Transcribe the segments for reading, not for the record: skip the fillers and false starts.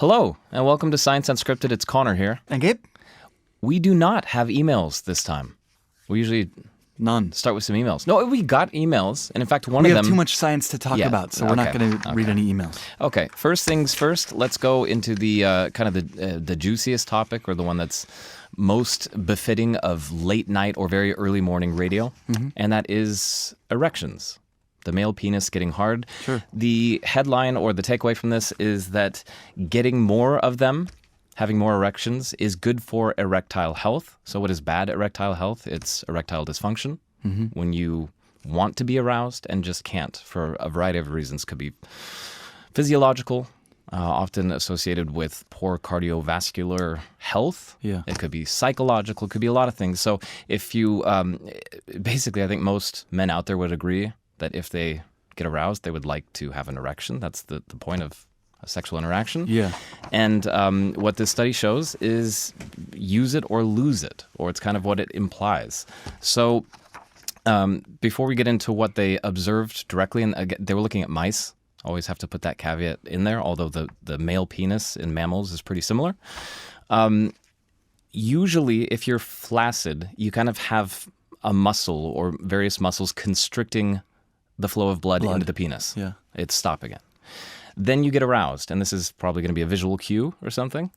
Hello, and welcome to Science Unscripted. It's Connor here. And Gabe? We do not have emails this time. We usually None. start with some emails. No, we got emails, and in fact, one We of have them... too much science to talk about, so we're not going to read any emails. Okay, first things first, let's go into the kind of the juiciest topic, or the one that's most befitting of late night or very early morning radio, and that is erections. The male penis getting hard. Sure. The headline or the takeaway from this is that getting more of them, having more erections, is good for erectile health. So what is bad erectile health? It's erectile dysfunction. When you want to be aroused and just can't for a variety of reasons. Could be physiological, often associated with poor cardiovascular health. Yeah. It could be psychological. It could be a lot of things. So if you, basically, I think most men out there would agree that if they get aroused, they would like to have an erection. That's the point of a sexual interaction. Yeah. And what this study shows is use it or lose it, or it's kind of what it implies. So before we get into what they observed directly, and again, they were looking at mice. Always have to put that caveat in there, although the male penis in mammals is pretty similar. Usually, if you're flaccid, you kind of have a muscle or various muscles constricting the flow of blood into the penis. Yeah. It's stopping it. Then you get aroused, and this is probably going to be a visual cue or something,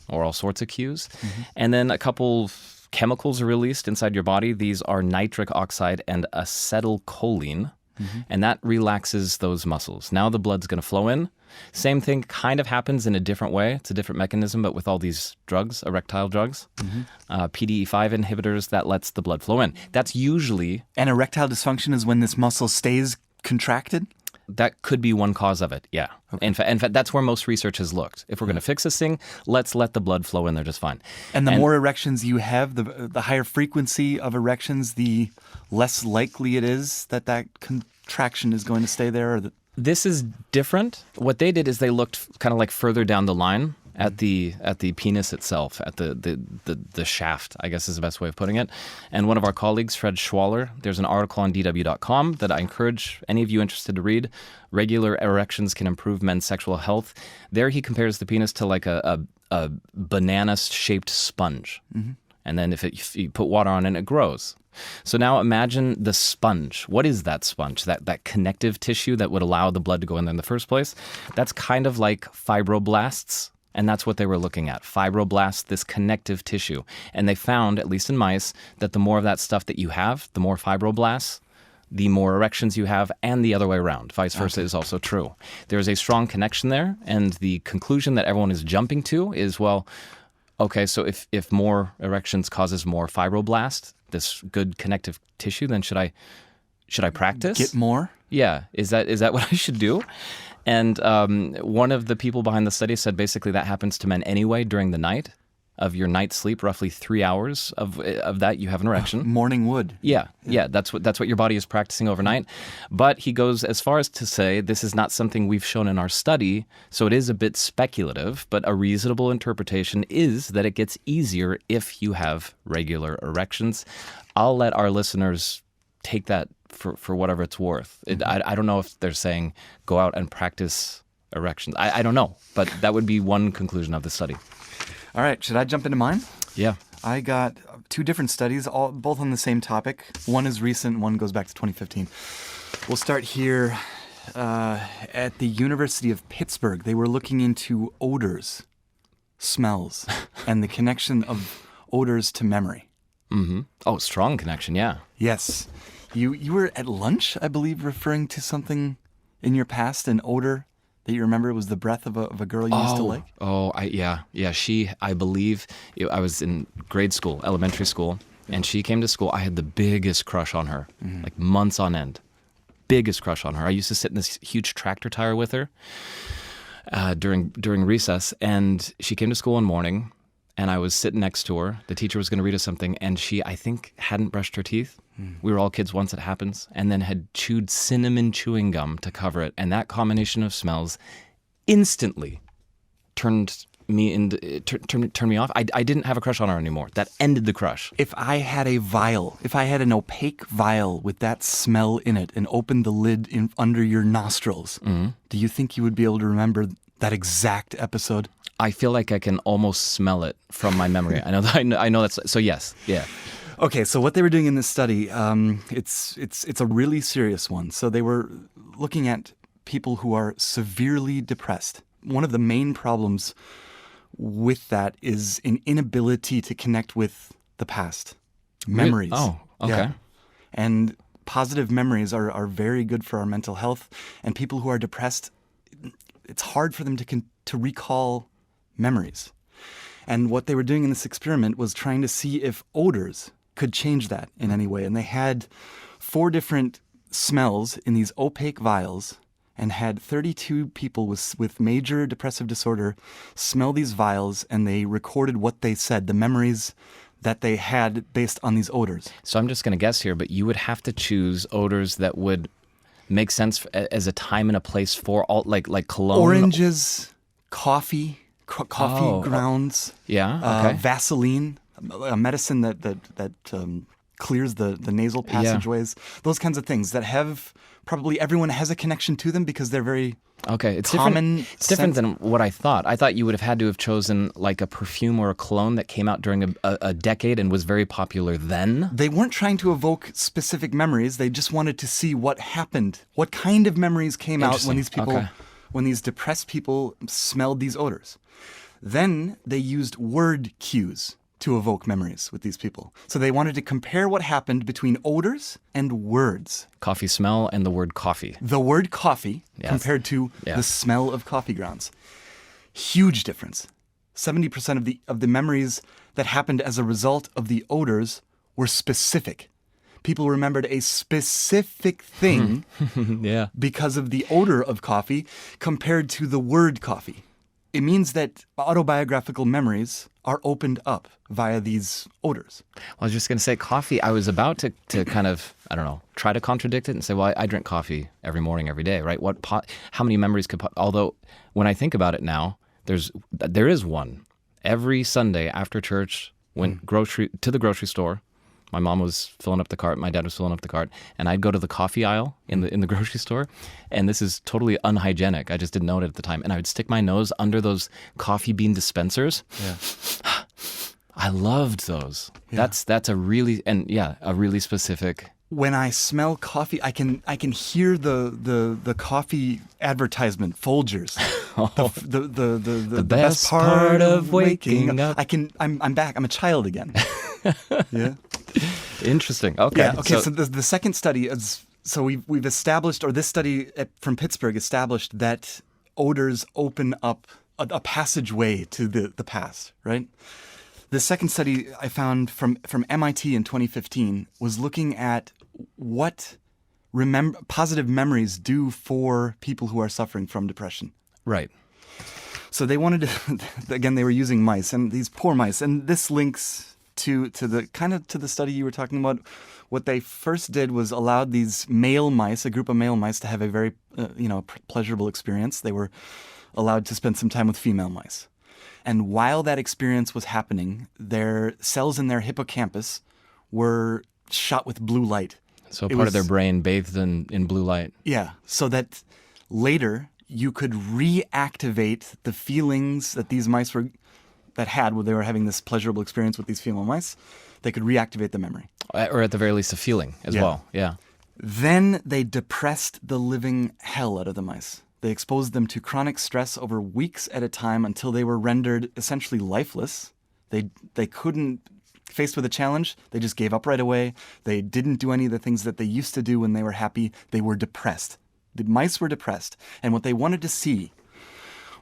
or all sorts of cues. And then a couple chemicals are released inside your body. These are nitric oxide and acetylcholine, and that relaxes those muscles. Now the blood's going to flow in. Same thing kind of happens in a different way. It's a different mechanism, but with all these drugs, erectile drugs, PDE5 inhibitors, that lets the blood flow in. That's usually... And erectile dysfunction is when this muscle stays contracted? That could be one cause of it, yeah. Okay. In fact, that's where most research has looked. If we're going to fix this thing, let's let the blood flow in there just fine. And the more erections you have, the higher frequency of erections, the less likely it is that contraction is going to stay there? This is different. What they did is they looked kind of like further down the line at the penis itself, at the shaft, I guess is the best way of putting it. And one of our colleagues, Fred Schwaller, there's an article on DW.com that I encourage any of you interested to read. Regular erections can improve men's sexual health. There he compares the penis to like a banana-shaped sponge. And then if you put water on it, it grows. So now imagine the sponge. What is that sponge? That connective tissue that would allow the blood to go in there in the first place? That's kind of like fibroblasts. And that's what they were looking at. Fibroblasts, this connective tissue. And they found, at least in mice, that the more of that stuff that you have, the more fibroblasts, the more erections you have, and the other way around. Vice versa is also true. There's a strong connection there. And the conclusion that everyone is jumping to is, well, okay, so if more erections causes more fibroblast, this good connective tissue, then should I practice? Get more? Yeah. Is that what I should do? And one of the people behind the study said basically that happens to men anyway during the night of your night's sleep. Roughly 3 hours of that you have an erection. Morning wood. Yeah. That's what your body is practicing overnight. But he goes as far as to say this is not something we've shown in our study, so it is a bit speculative. But a reasonable interpretation is that it gets easier if you have regular erections. I'll let our listeners take that for whatever it's worth. I don't know if they're saying go out and practice erections. I don't know, but that would be one conclusion of the study. All right, should I jump into mine? Yeah. I got 2 different studies, both on the same topic. One is recent, one goes back to 2015. We'll start here at the University of Pittsburgh. They were looking into odors, smells, and the connection of odors to memory. Oh, strong connection, yeah. Yes. You were at lunch, I believe, referring to something in your past, an odor that you remember was the breath of a girl you used to like? Yeah. She, I believe, I was in grade school, elementary school, and she came to school. I had the biggest crush on her, like months on end. Biggest crush on her. I used to sit in this huge tractor tire with her during recess, and she came to school one morning, and I was sitting next to her. The teacher was going to read us something, and she, I think, hadn't brushed her teeth. We were all kids once it happens, and then had chewed cinnamon chewing gum to cover it. And that combination of smells instantly turned me off. I didn't have a crush on her anymore. That ended the crush. If I had an opaque vial with that smell in it and opened the lid under your nostrils, do you think you would be able to remember that exact episode? I feel like I can almost smell it from my memory. I know that's so. Yes, yeah. Okay, so what they were doing in this study, it's a really serious one. So they were looking at people who are severely depressed. One of the main problems with that is an inability to connect with the past. Memories. Oh, okay. Yeah. And positive memories are very good for our mental health. And people who are depressed, it's hard for them to recall memories. And what they were doing in this experiment was trying to see if odors could change that in any way. And they had 4 different smells in these opaque vials and had 32 people with major depressive disorder smell these vials, and they recorded what they said, the memories that they had based on these odors. So I'm just going to guess here, but you would have to choose odors that would make sense as a time and a place for all, like cologne. Oranges, coffee grounds. Yeah, okay. Vaseline, a medicine that clears the nasal passageways. Those kinds of things that have probably everyone has a connection to them because they're very It's common. different. It's different than what I thought. I thought you would have had to have chosen like a perfume or a cologne that came out during a decade and was very popular then. They weren't trying to evoke specific memories. They just wanted to see what happened, what kind of memories came out when these people, when these depressed people smelled these odors. Then they used word cues to evoke memories with these people. So they wanted to compare what happened between odors and words. Coffee smell and the word coffee. The word coffee Yes. compared to the smell of coffee grounds. Huge difference. 70% of the memories that happened as a result of the odors were specific. People remembered a specific thing Yeah. because of the odor of coffee compared to the word coffee. It means that autobiographical memories are opened up via these odors. I was just going to say coffee. I was about to kind of, I don't know, try to contradict it and say, well, I drink coffee every morning, every day, right? How many memories could, although when I think about it now, there is one. Every Sunday after church, went to the grocery store. My mom was filling up the cart. My dad was filling up the cart. And I'd go to the coffee aisle in the grocery store. And this is totally unhygienic. I just didn't know it at the time. And I would stick my nose under those coffee bean dispensers. Yeah. I loved those. Yeah. That's a really specific. When I smell coffee, I can hear the coffee advertisement, Folgers. The best part of waking up. I'm back. I'm a child again. Yeah. Interesting. Okay. Yeah. Okay. So the second study is, so we've established, or this study from Pittsburgh established that odors open up a passageway to the past, right? The second study I found from MIT in 2015 was looking at what positive memories do for people who are suffering from depression. Right. So they wanted to, again, they were using mice, and these poor mice, and this links to the study you were talking about. What they first did was allowed these male mice, a group of male mice, to have a very pleasurable experience. They were allowed to spend some time with female mice. And while that experience was happening, their cells in their hippocampus were shot with blue light. So part of their brain bathed in blue light. Yeah, so that later you could reactivate the feelings that these mice had when they were having this pleasurable experience with these female mice. They could reactivate the memory. Or at the very least a feeling as well. Yeah. Then they depressed the living hell out of the mice. They exposed them to chronic stress over weeks at a time until they were rendered essentially lifeless. They couldn't, faced with a challenge, they just gave up right away. They didn't do any of the things that they used to do when they were happy. They were depressed. The mice were depressed. And what they wanted to see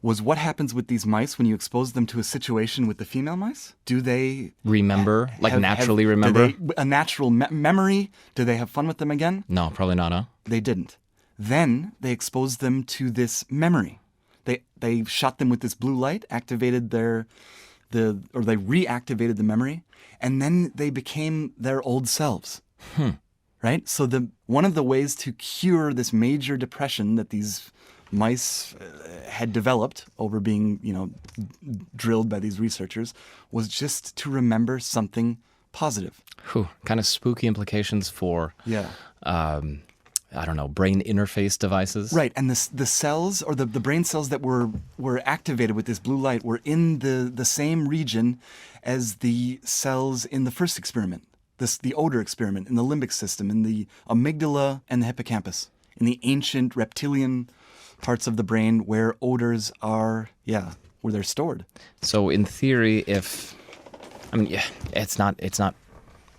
was what happens with these mice when you expose them to a situation with the female mice. Do they remember, naturally remember? A natural memory? Do they have fun with them again? No, probably not, huh? They didn't. Then they exposed them to this memory. They shot them with this blue light, activated they reactivated the memory, and then they became their old selves. Right? So one of the ways to cure this major depression that these mice had developed over being, drilled by these researchers was just to remember something positive. Kind of spooky implications for I don't know, brain interface devices. Right, and the cells or the brain cells that were activated with this blue light were in the same region as the cells in the first experiment, the odor experiment, in the limbic system, in the amygdala and the hippocampus, in the ancient reptilian parts of the brain where odors are, where they're stored. So in theory, it's not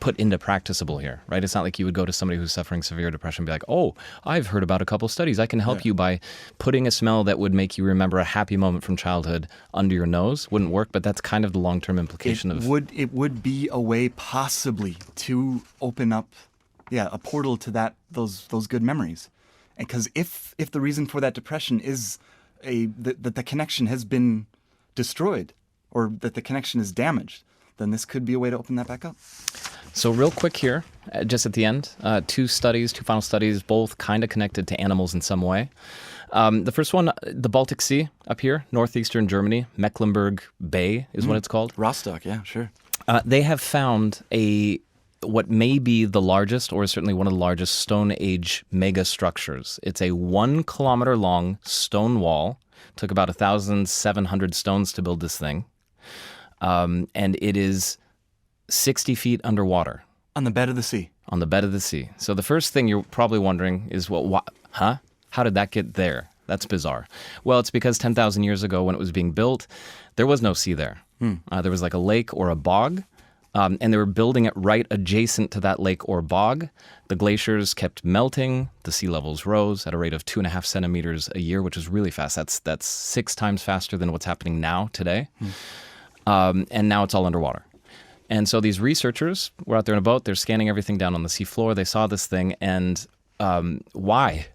put into practicable here, right? It's not like you would go to somebody who's suffering severe depression and be like, oh, I've heard about a couple studies. I can help you by putting a smell that would make you remember a happy moment from childhood under your nose. Wouldn't work, but that's kind of the long-term implication of... It would be a way possibly to open up, a portal to those good memories. Because if the reason for that depression is that the connection has been destroyed or that the connection is damaged, then this could be a way to open that back up. So real quick here, just at the end, two final studies, both kind of connected to animals in some way. The first one, the Baltic Sea up here, northeastern Germany, Mecklenburg Bay is what it's called. Rostock, yeah, sure. They have found what may be the largest, or certainly one of the largest, Stone Age mega structures. It's a 1 kilometer long stone wall. Took about 1,700 stones to build this thing. And it is 60 feet underwater. On the bed of the sea. On the bed of the sea. So the first thing you're probably wondering is, how did that get there? That's bizarre. Well, it's because 10,000 years ago when it was being built, there was no sea there. There was like a lake or a bog, and they were building it right adjacent to that lake or bog. The glaciers kept melting. The sea levels rose at a rate of 2.5 centimeters a year, which is really fast. That's 6 times faster than what's happening now today. And now it's all underwater. And so these researchers were out there in a boat. They're scanning everything down on the seafloor. They saw this thing. And why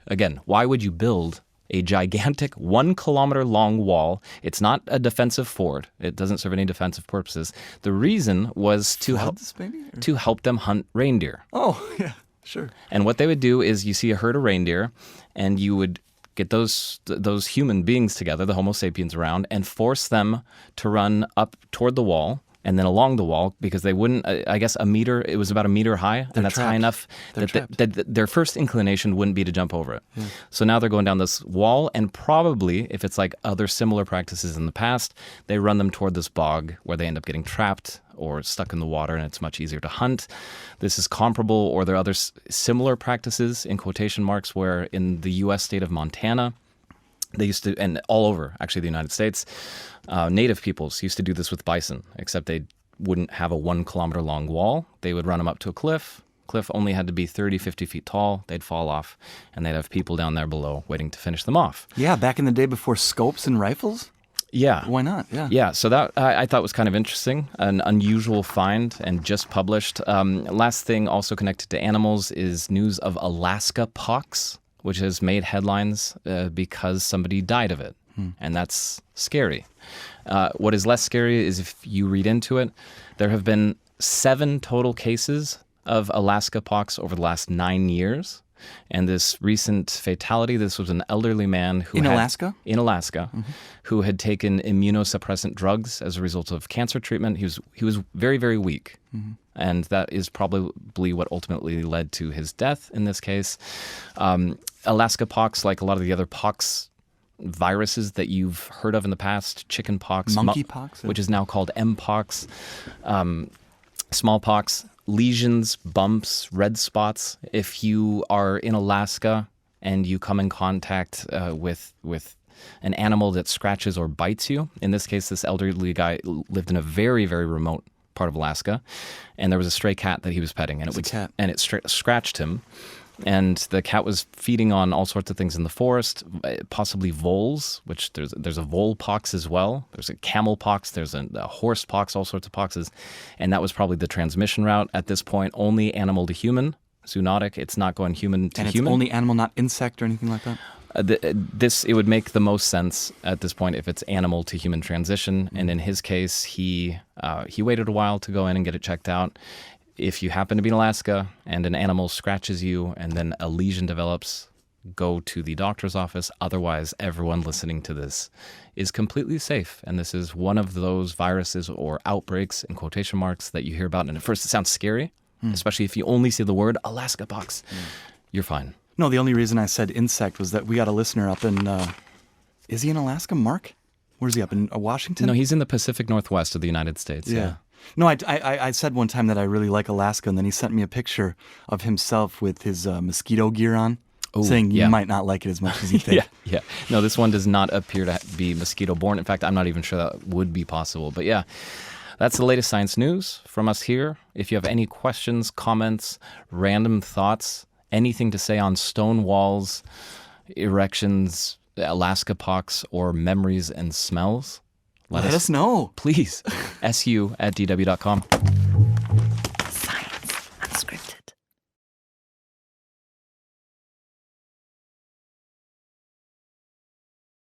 would you build a gigantic 1 kilometer long wall? It's not a defensive fort. It doesn't serve any defensive purposes. The reason was to help them hunt reindeer. Oh, yeah, sure. And what they would do is you see a herd of reindeer, and you would get those human beings together, the Homo sapiens around, and force them to run up toward the wall and then along the wall, because they wouldn't, it was about a meter high, and that's high enough that their first inclination wouldn't be to jump over it. Yeah. So now they're going down this wall, and probably, if it's like other similar practices in the past, they run them toward this bog where they end up getting trapped or stuck in the water, and it's much easier to hunt. This is comparable, or there are other similar practices, in quotation marks, where in the U.S. state of Montana, they used to, and all over, actually, the United States, native peoples used to do this with bison, except they wouldn't have a 1 kilometer long wall. They would run them up to a cliff. Cliff only had to be 30, 50 feet tall. They'd fall off, and they'd have people down there below waiting to finish them off. Yeah, back in the day before scopes and rifles? Yeah. Why not? Yeah. Yeah, so that I thought was kind of interesting, an unusual find, and just published. Last thing also connected to animals is news of Alaskapox, which has made headlines because somebody died of it. And that's scary. What is less scary is if you read into it, there have been 7 total cases of Alaskapox over the last 9 years. And this recent fatality, this was an elderly man who In Alaska, who had taken immunosuppressant drugs as a result of cancer treatment. He was very, very weak. And that is probably what ultimately led to his death in this case. Alaskapox, like a lot of the other pox viruses that you've heard of in the past, chickenpox, monkeypox, which is now called mpox, smallpox, lesions, bumps, red spots. If you are in Alaska and you come in contact with an animal that scratches or bites you, in this case, this elderly guy lived in a very, very remote part of Alaska, and there was a stray cat that he was petting, and it scratched him. And the cat was feeding on all sorts of things in the forest, possibly voles, which there's a vole pox as well. There's a camel pox, there's a horse pox, all sorts of poxes. And that was probably the transmission route. At this point, only animal to human, zoonotic. It's not going human to human. And it's only animal, not insect or anything like that? It would make the most sense at this point if it's animal to human transition. And in his case, he waited a while to go in and get it checked out. If you happen to be in Alaska and an animal scratches you and then a lesion develops, go to the doctor's office. Otherwise, everyone listening to this is completely safe. And this is one of those viruses or outbreaks, in quotation marks, that you hear about. And at first it sounds scary, especially if you only see the word Alaskapox. You're fine. No, the only reason I said insect was that we got a listener up in, is he in Alaska, Mark? Where's he, up in Washington? No, he's in the Pacific Northwest of the United States. Yeah. No, I said one time that I really like Alaska, and then he sent me a picture of himself with his mosquito gear on, saying you might not like it as much as you think. Yeah. No, this one does not appear to be mosquito-borne. In fact, I'm not even sure that would be possible. But yeah, that's the latest science news from us here. If you have any questions, comments, random thoughts, anything to say on stone walls, erections, Alaskapox, or memories and smells, let us know. Please, su@dw.com.